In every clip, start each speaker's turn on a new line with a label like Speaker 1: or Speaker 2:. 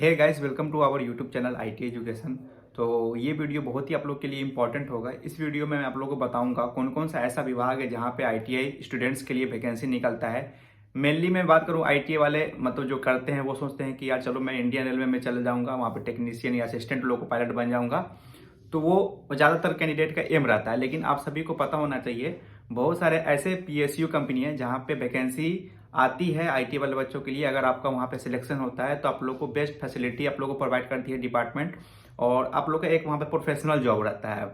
Speaker 1: Hey guys, welcome to our YouTube channel IT education. तो ये video बहुत ही आप लोग के लिए इंपॉर्टेंट होगा। इस वीडियो में मैं आप लोगों को बताऊंगा कौन कौन सा ऐसा विभाग है जहाँ पे आईटीआई स्टूडेंट्स के लिए वैकेंसी निकलता है। मेनली मैं बात करूँ आईटीआई वाले मतलब जो करते हैं वो सोचते हैं कि यार चलो मैं इंडियन रेलवे में चले जाऊँगा, वहाँ पे टेक्नीशियन या असिस्टेंट लोको पायलट बन जाऊँगा। तो वो ज़्यादातर कैंडिडेट का एम रहता है, लेकिन आप सभी को पता होना चाहिए बहुत सारे ऐसे पीएसयू कंपनी है जहाँ पे वैकेंसी आती है आईटी वाले बच्चों के लिए। अगर आपका वहाँ पे सिलेक्शन होता है तो आप लोग को बेस्ट फैसिलिटी आप लोग को प्रोवाइड करती है डिपार्टमेंट, और आप लोग का एक वहाँ पे प्रोफेशनल जॉब रहता है।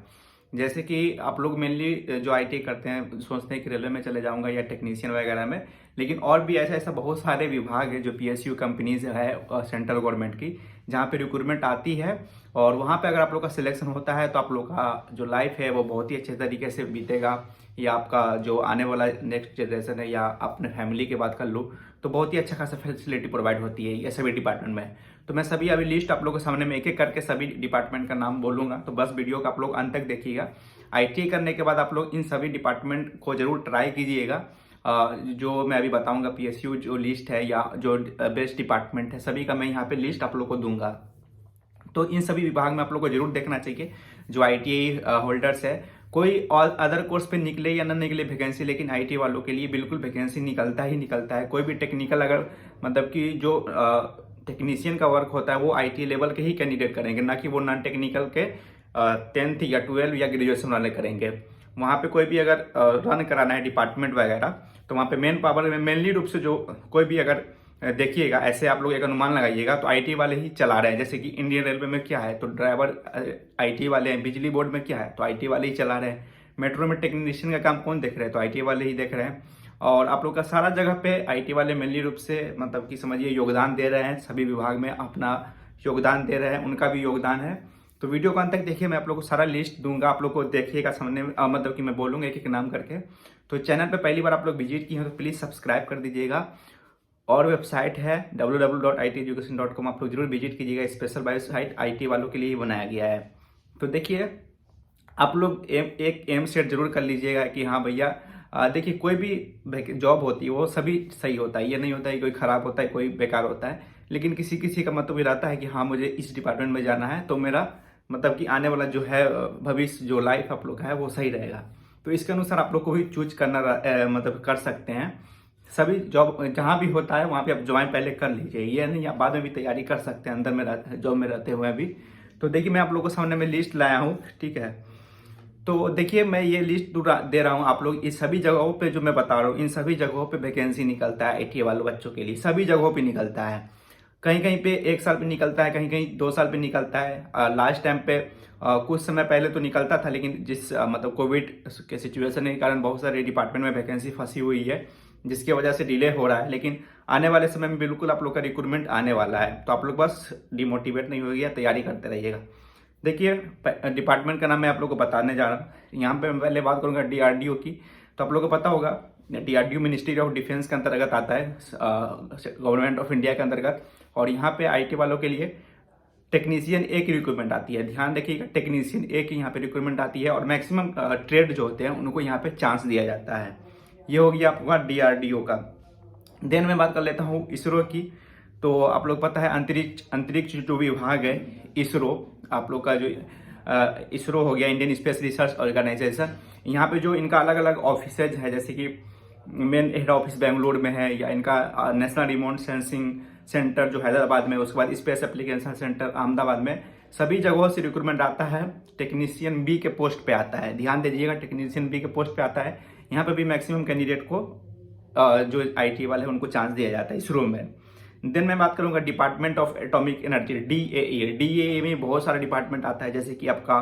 Speaker 1: जैसे कि आप लोग मेनली जो आईटी करते हैं सोचते हैं कि रेलवे में चले जाऊंगा या टेक्नीशियन वगैरह में, लेकिन और भी ऐसा ऐसा बहुत सारे विभाग है जो पीएसयू कंपनीज है सेंट्रल गवर्नमेंट की, जहाँ पे रिक्रूटमेंट आती है। और वहाँ पे अगर आप लोग का सिलेक्शन होता है तो आप लोग का जो लाइफ है वो बहुत ही अच्छे तरीके से बीतेगा, या आपका जो आने वाला नेक्स्ट जनरेशन है या अपने फैमिली की बात कर लूँ तो बहुत ही अच्छा खासा फैसिलिटी प्रोवाइड होती है ये सभी डिपार्टमेंट में। तो मैं सभी अभी लिस्ट आप लोगों के सामने में एक एक करके सभी डिपार्टमेंट का नाम बोलूंगा, तो बस वीडियो का आप लोग अंत तक देखिएगा। आईटीआई करने के बाद आप लोग इन सभी डिपार्टमेंट को जरूर ट्राई कीजिएगा। जो मैं अभी बताऊंगा पीएसयू जो लिस्ट है या जो बेस्ट डिपार्टमेंट है सभी का मैं यहाँ पे लिस्ट आप लोग को दूंगा। तो इन सभी विभाग में आप लोग को जरूर देखना चाहिए जो आईटीआई होल्डर्स है। कोई और अदर कोर्स पे निकले या ना निकले वैकेंसी, लेकिन आईटी वालों के लिए बिल्कुल वैकेंसी निकलता ही निकलता है। कोई भी टेक्निकल अगर मतलब कि जो टेक्नीशियन का वर्क होता है वो आईटी लेवल के ही कैंडिडेट करेंगे, ना कि वो नॉन टेक्निकल के 10th या 12 या ग्रेजुएशन वाले करेंगे। वहाँ पे कोई भी अगर रन कराना है डिपार्टमेंट वगैरह तो वहाँ पे मेन पावर में मेनली रूप से जो कोई भी अगर देखिएगा, ऐसे आप लोग एक अनुमान लगाइएगा तो आईटी वाले ही चला रहे हैं। जैसे कि इंडियन रेलवे में क्या है तो ड्राइवर आईटी वाले हैं, बिजली बोर्ड में क्या है तो आईटी वाले ही चला रहे हैं, मेट्रो में टेक्नीशियन का काम कौन देख रहे हैं तो आईटी वाले ही देख रहे हैं। और आप लोग का सारा जगह पे आईटी वाले मेनली रूप से मतलब कि समझिए योगदान दे रहे हैं, सभी विभाग में अपना योगदान दे रहे हैं, उनका भी योगदान है। तो वीडियो को अंत तक देखिए, मैं आप लोग को सारा लिस्ट दूंगा, आप लोग को देखिएगा सामने में मतलब कि मैं बोलूंगा एक एक नाम करके। तो चैनल पे पहली बार आप लोग विजिट किए हैं तो प्लीज़ सब्सक्राइब कर दीजिएगा। और वेबसाइट है www.iteducation.com, आप लोग जरूर विजिट कीजिएगा। स्पेशल वेबसाइट आईटी वालों के लिए ही बनाया गया है। तो देखिए आप लोग एक एम सेट जरूर कर लीजिएगा कि हाँ भैया देखिए कोई भी जॉब होती है वो सभी सही होता है, ये नहीं होता है कोई खराब होता है कोई बेकार होता है, लेकिन किसी किसी का मतलब ये रहता है कि हाँ मुझे इस डिपार्टमेंट में जाना है तो मेरा मतलब कि आने वाला जो है भविष्य जो लाइफ आप लोग का है वो सही रहेगा। तो इसके अनुसार आप लोग को भी चूज करना मतलब कर सकते हैं। सभी जॉब जहाँ भी होता है वहाँ पे आप ज्वाइन पहले कर लीजिए, ये नहीं आप बाद में भी तैयारी कर सकते हैं अंदर में जॉब में रहते हुए भी। तो देखिए मैं आप लोगों को सामने में लिस्ट लाया हूँ, ठीक है। तो देखिए मैं ये लिस्ट दे रहा हूँ आप लोग, इस सभी जगहों पे जो मैं बता रहा हूँ इन सभी जगहों पे वैकेंसी निकलता है आईटी वाले बच्चों के लिए, सभी जगहों पे निकलता है। कहीं कहीं पे 1 साल पे निकलता है, कहीं कहीं 2 साल पे निकलता है। लास्ट टाइम पे कुछ समय पहले तो निकलता था, लेकिन जिस मतलब कोविड के सिचुएशन के कारण बहुत सारे डिपार्टमेंट में वैकेंसी फंसी हुई है, जिसकी वजह से डिले हो रहा है। लेकिन आने वाले समय में बिल्कुल आप लोग का रिक्रूटमेंट आने वाला है, तो आप लोग बस डिमोटिवेट नहीं होइएगा, तैयारी करते रहिएगा। देखिए डिपार्टमेंट का नाम मैं आप लोग को बताने जा रहा हूँ। यहाँ पे मैं पहले बात करूँगा डीआरडीओ की। तो आप लोग को पता होगा डीआरडीओ मिनिस्ट्री ऑफ डिफेंस के अंतर्गत आता है, गवर्नमेंट ऑफ इंडिया के अंतर्गत। और यहाँ पे आईटी वालों के लिए टेक्नीशियन ए की रिक्रूटमेंट आती है, ध्यान रखिएगा टेक्नीशियन ए की यहाँ पे रिक्रूटमेंट आती है। और मैक्सिमम ट्रेड जो होते हैं उनको यहाँ पे चांस दिया जाता है। ये हो गया आपका डीआरडीओ का। देन मैं बात कर लेता हूँ इसरो की। तो आप लोग पता है अंतरिक्ष अंतरिक्ष जो विभाग है इसरो, आप लोग का जो इसरो हो गया इंडियन स्पेस रिसर्च ऑर्गेनाइजेशन, यहाँ पे जो इनका अलग अलग ऑफिसेज है, जैसे कि मेन हेड ऑफिस बेंगलोर में है, या इनका नेशनल रिमोट सेंसिंग सेंटर जो हैदराबाद में, उसके बाद स्पेस एप्लीकेशन सेंटर अहमदाबाद में, सभी जगहों से रिक्रूटमेंट आता है। टेक्नीशियन बी के पोस्ट पे आता है, ध्यान दीजिएगा टेक्नीशियन बी के पोस्ट पे आता है। यहाँ पे भी मैक्सिमम कैंडिडेट को जो आईटी वाले हैं उनको चांस दिया जाता है इसरो में। देन मैं बात करूंगा department of atomic energy DAE. DAE में बहुत सारा डिपार्टमेंट आता है, जैसे कि आपका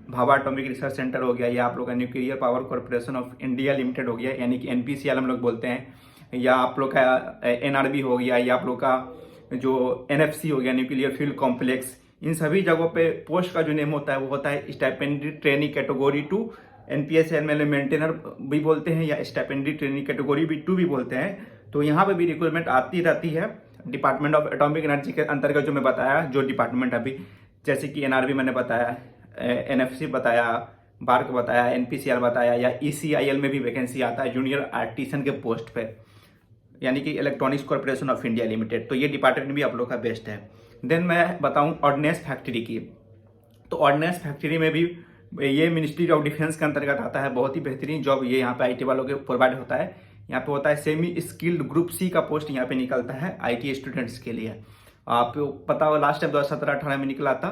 Speaker 1: भाभा एटॉमिक रिसर्च सेंटर हो गया, या आप लोग का nuclear power corporation of India limited हो गया, यानी कि एनपीसीएल हम लोग बोलते हैं, या आप लोग का एनआरबी हो गया, या आप लोग का जो एनएफसी हो गया न्यूक्लियर फ्यूल कॉम्प्लेक्स। इन सभी जगहों पे पोस्ट का जो नेम होता है वो होता है स्टाइपेंडरी ट्रेनिंग कैटेगरी 2, एनपीएसएल में मेंटेनर भी बोलते हैं, या स्टाइपेंडरी ट्रेनिंग कैटेगरी भी 2 भी बोलते हैं। तो यहाँ पे भी रिक्रूटमेंट आती रहती है डिपार्टमेंट ऑफ एटॉमिक एनर्जी के अंतर्गत। जो मैं बताया जो डिपार्टमेंट अभी, जैसे कि एनआरबी मैंने बताया, एनएफसी बताया, बार्क बताया, एनपीसीआर बताया, या ईसीआईएल में भी वैकेंसी आता है जूनियर आर्टिसन के पोस्ट पे। यानी कि electronics corporation of India limited, तो ये डिपार्टमेंट भी आप लोग का बेस्ट है। देन मैं बताऊं ऑर्डिनेंस फैक्ट्री की, तो ऑर्डिनेंस फैक्ट्री में भी ये मिनिस्ट्री ऑफ डिफेंस के अंतर्गत आता है। बहुत ही बेहतरीन जॉब ये यहाँ पे आईटी वालों के प्रोवाइड होता है। यहाँ पे होता है सेमी स्किल्ड ग्रुप सी का पोस्ट यहाँ पे निकलता है आईटी स्टूडेंट्स के लिए। आपको पता होगा लास्ट टाइम 2017-18 में निकला था,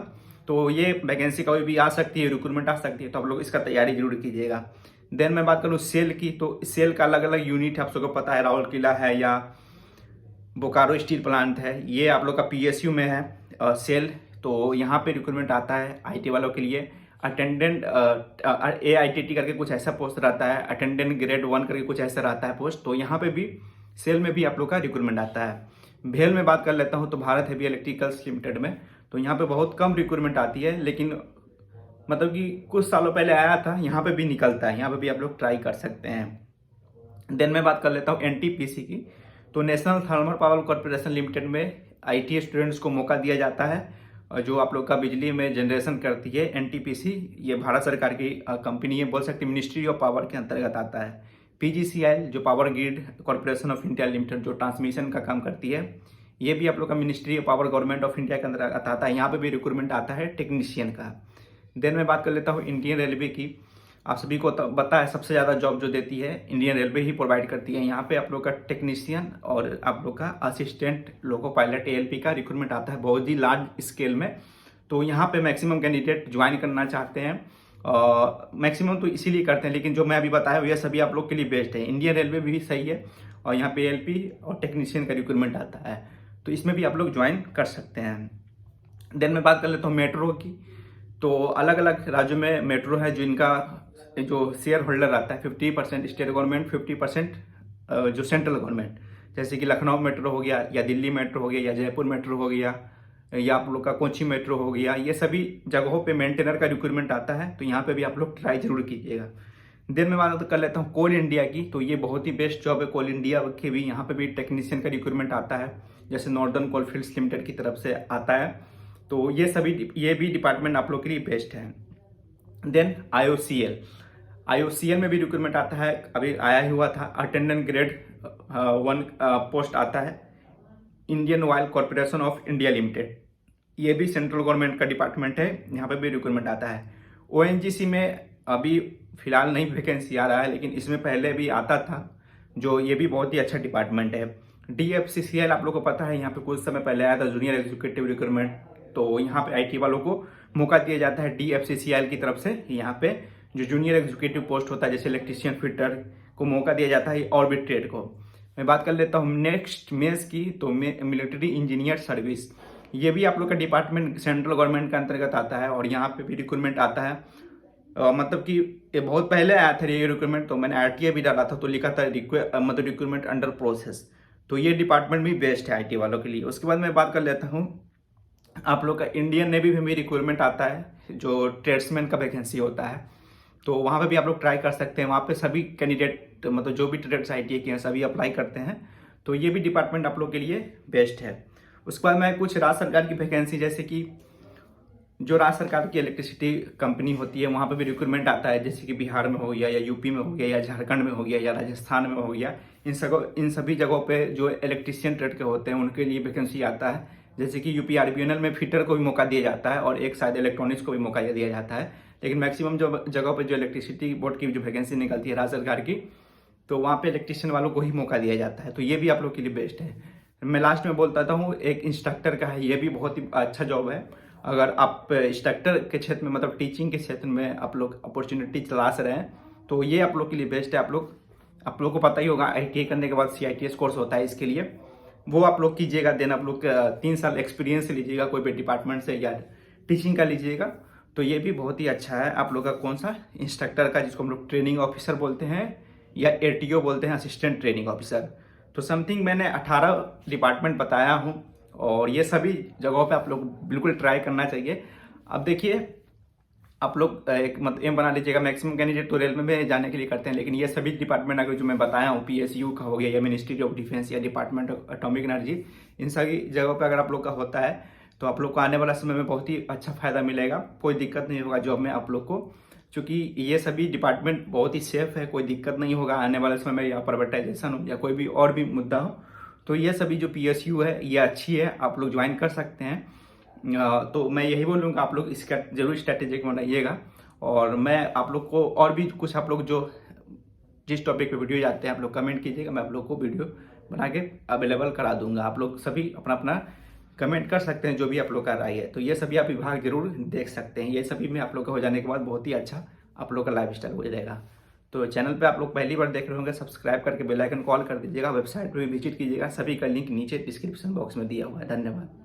Speaker 1: तो ये वैकेंसी कभी भी आ सकती है, रिक्रूटमेंट आ सकती है, तो आप लोग इसका तैयारी जरूर कीजिएगा। देन मैं बात करूँ सेल की, तो सेल का अलग अलग यूनिट है, आप सबको पता है, राउरकेला है या बोकारो स्टील प्लांट है, ये आप लोग का पीएसयू में है सेल। तो यहाँ पे रिक्रूटमेंट आता है आईटी वालों के लिए। अटेंडेंट AITT करके कुछ ऐसा पोस्ट रहता है, अटेंडेंट ग्रेड 1 करके कुछ ऐसा रहता है पोस्ट, तो यहाँ पे भी सेल में भी आप लोग का रिक्रूटमेंट आता है। भेल में बात कर लेता हूँ, तो भारत हेवी इलेक्ट्रिकल्स लिमिटेड में, तो यहाँ पे बहुत कम रिक्रूटमेंट आती है, लेकिन मतलब कि कुछ सालों पहले आया था, यहाँ पे भी निकलता है, यहाँ पे भी आप लोग ट्राई कर सकते हैं। देन मैं बात कर लेता हूँ NTPC की, तो national thermal power corporation limited में IT स्टूडेंट्स को मौका दिया जाता है। जो आप लोग का बिजली में जनरेशन करती है NTPC, ये भारत सरकार की कंपनी है, बोल सकते हैं मिनिस्ट्री ऑफ पावर के अंतर्गत आता है। PGCIL जो power grid corporation of India limited जो ट्रांसमिशन का काम करती है, ये भी आप लोग का ministry of power government of India के अंतर्गत आता है। यहाँ पे भी रिक्रूटमेंट आता है टेक्नीशियन का। देन मैं बात कर लेता हूँ इंडियन रेलवे की। आप सभी को पता है सबसे ज़्यादा जॉब जो देती है इंडियन रेलवे ही प्रोवाइड करती है। यहाँ पे आप लोग का टेक्नीशियन और आप लोग का असिस्टेंट लोको पायलट ALP का रिक्रूटमेंट आता है बहुत ही लार्ज स्केल में। तो यहाँ पे मैक्सिमम कैंडिडेट ज्वाइन करना चाहते हैं, मैक्सिमम तो इसीलिए करते हैं, लेकिन जो मैं अभी बताया ये सभी आप लोग के लिए बेस्ट है। इंडियन रेलवे भी सही है और यहाँ पे ALP और टेक्नीशियन का रिक्रूटमेंट आता है, तो इसमें भी आप लोग ज्वाइन कर सकते हैं। देन मैं बात कर लेता हूँ मेट्रो की, तो अलग अलग राज्यों में मेट्रो है जिनका जो शेयर होल्डर आता है 50% स्टेट गवर्नमेंट, 50% जो सेंट्रल गवर्नमेंट, जैसे कि लखनऊ मेट्रो हो गया या दिल्ली मेट्रो हो गया या जयपुर मेट्रो हो गया या आप लोग का कोची मेट्रो हो गया, ये सभी जगहों पे मेंटेनर का रिक्रूटमेंट आता है, तो यहाँ पे भी आप लोग ट्राई जरूर कीजिएगा। देन मैं बात कर लेता हूँ कोल इंडिया की, तो ये बहुत ही बेस्ट जॉब है कोल इंडिया की भी। यहाँ पे भी टेक्नीशियन का रिक्रूटमेंट आता है, जैसे नॉर्दर्न कोलफील्ड्स लिमिटेड की तरफ से आता है, तो ये भी डिपार्टमेंट आप लोग के लिए बेस्ट है। देन IOCL में भी रिक्रूटमेंट आता है, अभी आया ही हुआ था, अटेंडेंट ग्रेड 1 पोस्ट आता है, Indian oil corporation of India limited, ये भी सेंट्रल गवर्नमेंट का डिपार्टमेंट है, यहाँ पे भी रिक्रूटमेंट आता है। ONGC में अभी फिलहाल नहीं वैकेंसी आ रहा है, लेकिन इसमें पहले भी आता था, जो ये भी बहुत ही अच्छा डिपार्टमेंट है। DFCCL आप लोग को पता है, यहाँ पे कुछ समय पहले आया था जूनियर एग्जीक्यूटिव रिक्रूटमेंट, तो यहाँ पे IT वालों को मौका दिया जाता है DFCCL की तरफ से। यहाँ पे जो जूनियर एग्जीक्यूटिव पोस्ट होता है जैसे इलेक्ट्रीशियन फिटर को मौका दिया जाता है, और भी ट्रेड को। मैं बात कर लेता हूँ नेक्स्ट मेंस की, तो मिलिट्री इंजीनियर सर्विस, ये भी आप लोग का डिपार्टमेंट सेंट्रल गवर्नमेंट के अंतर्गत आता है और यहाँ पे भी रिक्रूटमेंट आता है। मतलब कि ये बहुत पहले आया था ये रिक्रूटमेंट, तो मैंने RTA भी डाला था, तो लिखा था मतलब रिक्रूटमेंट अंडर प्रोसेस, तो ये डिपार्टमेंट भी बेस्ट है IT वालों के लिए। उसके बाद मैं बात कर लेता हूँ आप लोग का इंडियन नेवी में भी रिक्रूटमेंट आता है, जो ट्रेड्समैन का वैकेंसी होता है, तो वहाँ पे भी आप लोग ट्राई कर सकते हैं। वहाँ पे सभी कैंडिडेट मतलब जो भी ट्रेड्स ITA के हैं सभी अप्लाई करते हैं, तो ये भी डिपार्टमेंट आप लोग के लिए बेस्ट है। उसके बाद मैं कुछ राज्य सरकार की वैकेंसी, जैसे कि जो राज्य सरकार की इलेक्ट्रिसिटी कंपनी होती है वहाँ पे भी रिक्रूटमेंट आता है, जैसे कि बिहार में हो गया या UP में हो गया या झारखंड में हो गया या राजस्थान में हो गया, इन सभी जगहों पे जो इलेक्ट्रिशियन ट्रेड के होते हैं उनके लिए वैकेंसी आता है। जैसे कि UP RVNL में फिटर को भी मौका दिया जाता है और एक शायद इलेक्ट्रॉनिक्स को भी मौका दिया जाता है, लेकिन मैक्सिमम जो जगहों पर जो इलेक्ट्रिसिटी बोर्ड की जो वैकेंसी निकलती है राज्य सरकार की, तो वहाँ पे इलेक्ट्रिशियन वालों को ही मौका दिया जाता है, तो ये भी आप लोग के लिए बेस्ट है। मैं लास्ट में बोलता हूँ एक इंस्ट्रक्टर का है, ये भी बहुत ही अच्छा जॉब है। अगर आप इंस्ट्रक्टर के क्षेत्र में मतलब टीचिंग के क्षेत्र में आप लोग अपॉर्चुनिटी तलाश रहे हैं, तो ये आप लोग के लिए बेस्ट है। आप लोग को पता ही होगा ITA करने के बाद CITS कोर्स होता है, इसके लिए वो आप लोग कीजिएगा। देन आप लोग 3 साल एक्सपीरियंस लीजिएगा कोई भी डिपार्टमेंट से या टीचिंग का लीजिएगा, तो ये भी बहुत ही अच्छा है। आप लोग का कौन सा इंस्ट्रक्टर का, जिसको हम लोग ट्रेनिंग ऑफिसर बोलते हैं या ATO बोलते हैं, असिस्टेंट ट्रेनिंग ऑफिसर, तो समथिंग मैंने 18 डिपार्टमेंट बताया हूँ और ये सभी जगहों पे आप लोग बिल्कुल ट्राई करना चाहिए। अब देखिए आप लोग एक एम बना लीजिएगा, मैक्सिमम कैंडिडेट तो रेलवे में जाने के लिए करते हैं, लेकिन ये सभी डिपार्टमेंट अगर जो मैं बताया हूँ PSU का हो गया या मिनिस्ट्री ऑफ डिफेंस या डिपार्टमेंट ऑफ एटॉमिक एनर्जी, इन सभी जगहों पर अगर आप लोग का होता है तो आप लोग को आने वाला समय में बहुत ही अच्छा फायदा मिलेगा, कोई दिक्कत नहीं होगा जॉब में आप लोग को। क्योंकि ये सभी डिपार्टमेंट बहुत ही सेफ है, कोई दिक्कत नहीं होगा आने वाले समय में, या प्राइवेटाइजेशन हो या कोई भी और भी मुद्दा हो। तो ये सभी जो PSU है ये अच्छी है, आप लोग ज्वाइन कर सकते हैं। तो मैं यही बोलूँगा, आप लोग इसका जरूर स्ट्रैटेजिक बनाइएगा। और मैं आप लोग को और भी कुछ, आप लोग जो जिस टॉपिक पे वीडियो जाते हैं आप लोग कमेंट कीजिएगा, मैं आप लोग को वीडियो बना के अवेलेबल करा दूंगा। आप लोग सभी अपना अपना कमेंट कर सकते हैं जो भी आप लोग का राय है। तो ये सभी आप विभाग जरूर देख सकते हैं। ये सभी में आप लोग का हो जाने के बाद बहुत ही अच्छा आप लोग का लाइफ स्टाइल हो जाएगा। तो चैनल पे आप लोग पहली बार देख रहे होंगे, सब्सक्राइब करके बेल आइकन कॉल कर दीजिएगा। वेबसाइट पे भी विजिट कीजिएगा, सभी का लिंक नीचे डिस्क्रिप्शन बॉक्स में दिया हुआ है। धन्यवाद।